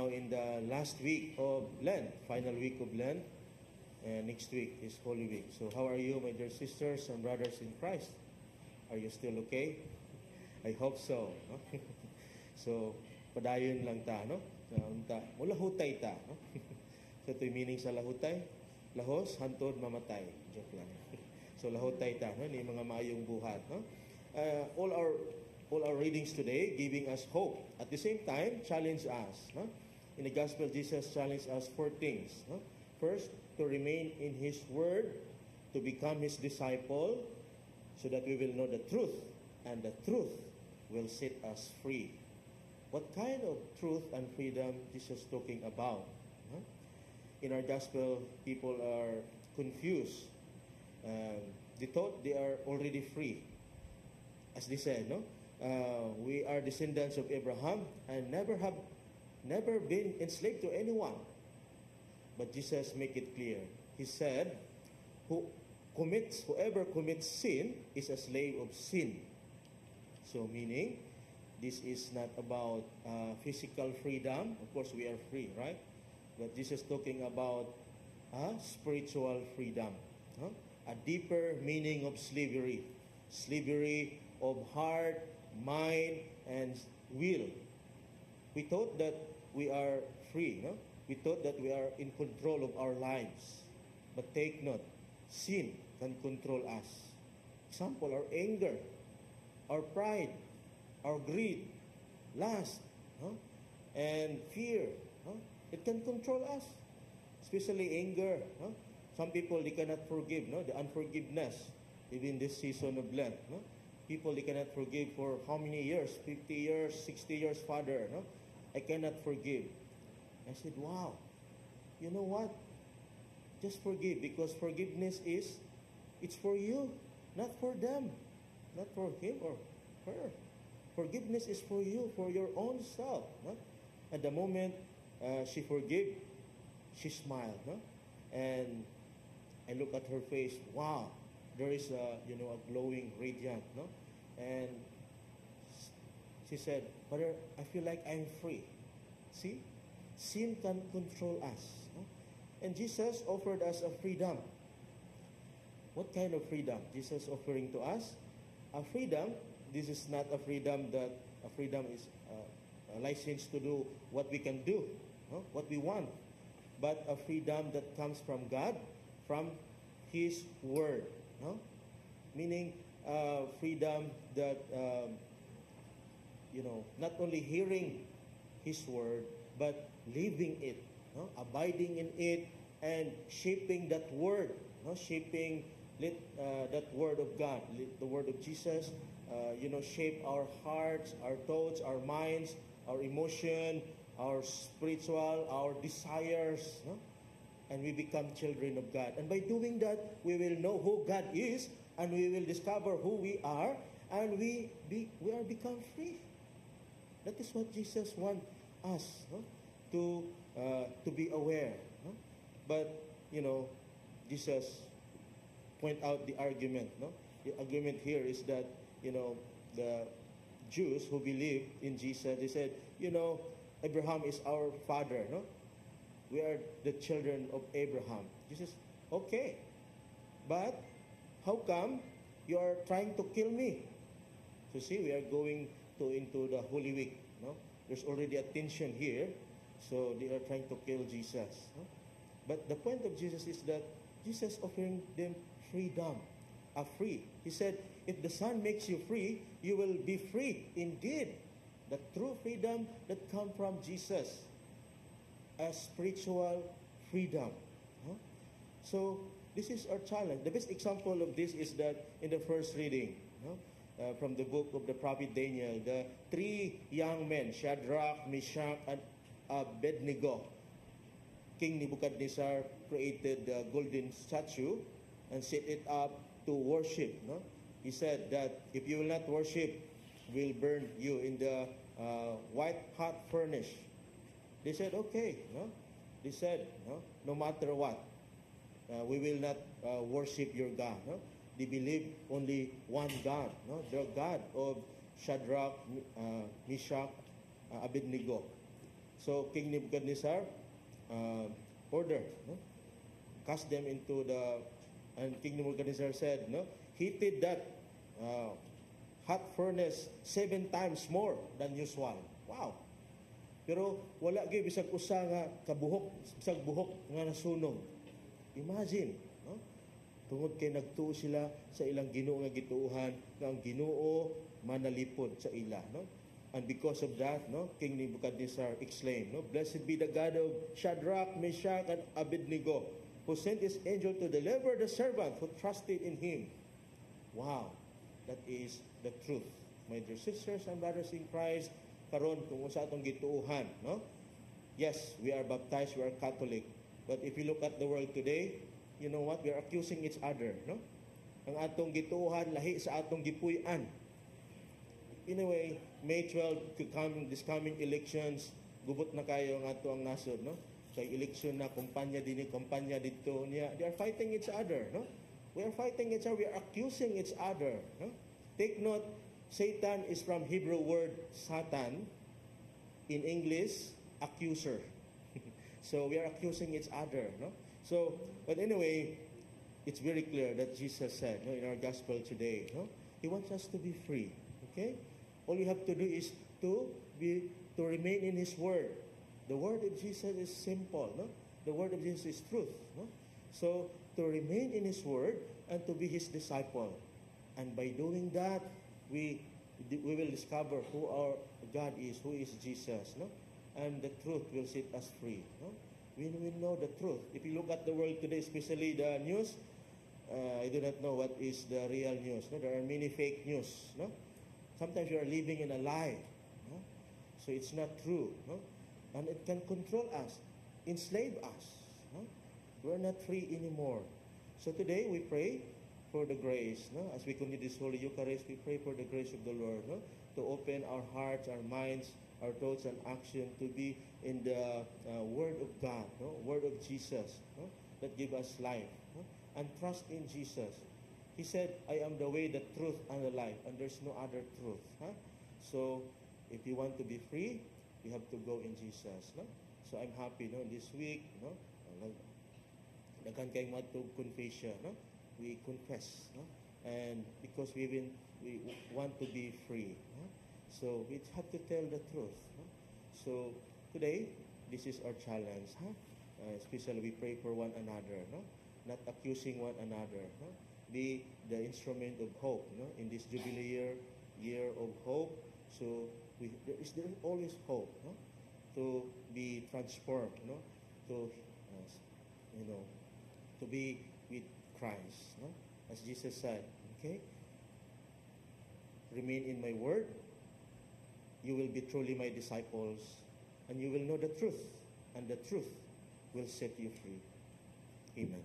now in the last week of Lent, final week of Lent, and next week is Holy Week. So how are you, my dear sisters and brothers in Christ? Are you still okay? I hope so. No? So, padayon lang ta, no? Mula hutay ta, no? So, ito'y meaning sa lahutay. Lahos, hantod, mamatay. Joke lang. So, lahutay ta, no? Ni mga maayong buhat, no? All our readings today giving us hope. At the same time, challenge us, no? In the Gospel, Jesus challenged us 4 things, no? First, to remain in His Word, to become His disciple, so that we will know the truth, and the truth will set us free. What kind of truth and freedom Jesus is talking about? Huh? In our gospel, people are confused. They thought they are already free. As they said, no? We are descendants of Abraham and never been enslaved to anyone. But Jesus make it clear. He said, whoever commits sin is a slave of sin. So meaning, this is not about physical freedom. Of course, we are free, right? But this is talking about spiritual freedom. Huh? A deeper meaning of slavery. Slavery of heart, mind, and will. We thought that we are free. No? We thought that we are in control of our lives. But take note, sin can control us. Example, our anger, our pride, our greed, lust, and fear. It can control us, especially anger. Some people, they cannot forgive, the unforgiveness, even this season of Lent. People, they cannot forgive for how many years? 50 years, 60 years, Father. I cannot forgive. I said, wow, you know what? Just forgive, because forgiveness it's for you, not for them, not for him or her. Forgiveness is for you, for your own self. No? At the moment she forgave, she smiled. No? And I look at her face. Wow, there is a glowing radiant. No? And she said, "Father, I feel like I'm free." See, sin can control us. No? And Jesus offered us a freedom. What kind of freedom Jesus offering to us? A freedom. This is not a freedom is a license to do what we can do, what we want, but a freedom that comes from God, from His Word. Meaning freedom that, not only hearing His Word, but living it, abiding in it, and shaping that Word, shaping that Word of God, the Word of Jesus, shape our hearts, our thoughts, our minds, our emotion, our spiritual, our desires, and we become children of God. And by doing that, we will know who God is, and we will discover who we are, and we are become free. That is what Jesus wants us to be aware. But Jesus point out the argument. The argument here is that the Jews who believe in Jesus, they said, Abraham is our father. We are the children of Abraham. Jesus, okay, but how come you are trying to kill me? So see, we are going into the Holy Week. There's already a tension here, so they are trying to kill Jesus. But the point of Jesus is that Jesus offering them freedom, free. He said, if the Son makes you free, you will be free indeed. The true freedom that comes from Jesus, a spiritual freedom. So this is our challenge. The best example of this is that in the first reading, from the book of the prophet Daniel, the 3 young men, Shadrach, Meshach, and Abednego, King Nebuchadnezzar created the golden statue and set it up to worship. He said that if you will not worship, we'll burn you in the white hot furnace. They said, okay. They said, no matter what, we will not worship your God. They believe only one God, the God of Shadrach, Meshach, Abednego. So King Nebuchadnezzar ordered, no? Cast them into the, and King Nebuchadnezzar said, no, heated that hot furnace 7 times more than usual. Wow. Pero wala gyud bisag usa nga kabuhok, bisag buhok nga nasunog. Imagine, no? Tungod kay nagtuo sila sa ilang Ginoo nga gituuhan, nga ang Ginoo manalipod sa ila, no? And because of that, no, King Nebuchadnezzar exclaimed, no, "Blessed be the God of Shadrach, Meshach, and Abednego, who sent his angel to deliver the servant who trusted in him." Wow, that is the truth. My dear sisters and brothers in Christ, karon kung sa atong gituuhan, no? Yes, we are baptized, we are Catholic. But if you look at the world today, you know what? We are accusing each other, no? Ang atong gituuhan lahi sa atong gipuy-an. In a way, May 12 this coming elections, gubot na kayo ang ato ang nasod, no? Kay election na kumpanya dinhi, kumpanya dito niya. They are fighting each other, no? We are fighting each other, we are accusing each other, no? Take note, Satan is from Hebrew word Satan, in English, accuser. So we are accusing each other, no? So, but anyway, it's very clear that Jesus said, no, in our gospel today, no? He wants us to be free, okay? All you have to do is to remain in His word. The word of Jesus is simple, no? The word of Jesus is truth, no? So, to remain in His word and to be His disciple. And by doing that, we will discover who our God is, who is Jesus, no? And the truth will set us free, no? We will know the truth. If you look at the world today, especially the news, I do not know what is the real news, no? There are many fake news, no? Sometimes you are living in a lie, no? So it's not true, no? And it can control us, enslave us, no? We're not free anymore. So today we pray for the grace, no? As we continue this Holy Eucharist, we pray for the grace of the Lord, no? To open our hearts, our minds, our thoughts and action to be in the Word of God, no? Word of Jesus, no? That give us life, no? And trust in Jesus. He said, "I am the way, the truth, and the life, and there's no other truth." Huh? So, if you want to be free, you have to go in Jesus. No? So, I'm happy, no? This week, no? Daghan kay matug confession, no? We confess, no? And because we want to be free, no? So, we have to tell the truth. No? So, today, this is our challenge, huh? Especially we pray for one another, no? Not accusing one another, no? Be the instrument of hope, no? In this jubilee year of hope. So there is always hope, no? To be transformed, no? To to be with Christ, no? As Jesus said, okay? Remain in my word. You will be truly my disciples, and you will know the truth, and the truth will set you free. Amen.